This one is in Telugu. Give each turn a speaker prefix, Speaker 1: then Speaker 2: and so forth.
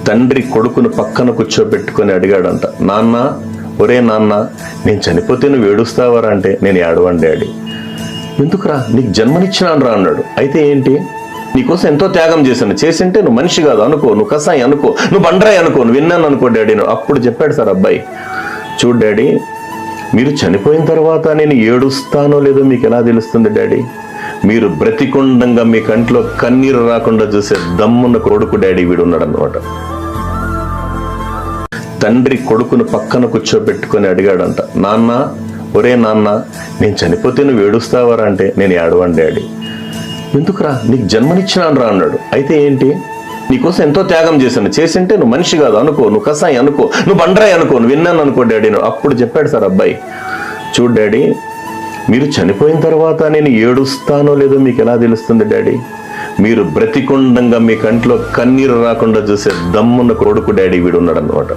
Speaker 1: తండ్రి కొడుకును పక్కన కూర్చోబెట్టుకొని అడిగాడంట, నాన్న, ఒరే నాన్న, నేను చనిపోతే నువ్వు ఏడుస్తావరా అంటే, నేను ఏడవండి డాడీ. ఎందుకురా, నీకు జన్మనిచ్చినాను రా అన్నాడు. అయితే ఏంటి, నీకోసం ఎంతో త్యాగం చేశాను, చేసింటే నువ్వు మనిషి కాదు అనుకో, నువ్వు కసాయి అనుకో, నువ్వు బండరాయి అనుకో, నువ్వు విన్నాను అనుకో డాడీ. అప్పుడు చెప్పాడు సార్ అబ్బాయి, చూడు డాడీ, మీరు చనిపోయిన తర్వాత నేను ఏడుస్తానో లేదో మీకు ఎలా తెలుస్తుంది డాడీ? మీరు బ్రతికుండంగా మీ కంట్లో కన్నీరు రాకుండా చూసే దమ్మున్న కొడుకు డాడీ వీడు ఉన్నాడు అన్నమాట. తండ్రి కొడుకును పక్కన కూర్చోబెట్టుకొని అడిగాడంట, నాన్న, ఒరే నాన్న, నేను చనిపోతే నువ్వు ఏడుస్తావరా అంటే, నేను ఏడవండి డాడీ. ఎందుకురా, నీకు జన్మనిచ్చినాను రా అన్నాడు. అయితే ఏంటి, నీకోసం ఎంతో త్యాగం చేశాను, చేసింటే నువ్వు మనిషి కాదు అనుకో, నువ్వు కసాయి అనుకో, నువ్వు బండరాయి అనుకో, నువ్వు విన్నాను అనుకో డాడీ. అప్పుడు చెప్పాడు సార్ అబ్బాయి, చూడు డాడీ, మీరు చనిపోయిన తర్వాత నేను ఏడుస్తానో లేదో మీకు ఎలా తెలుస్తుంది డాడీ? మీరు బ్రతికుండంగా మీ కంట్లో కన్నీరు రాకుండా చూసే దమ్మున్న కొడుకు డాడీ వీడు ఉన్నాడు అన్నమాట.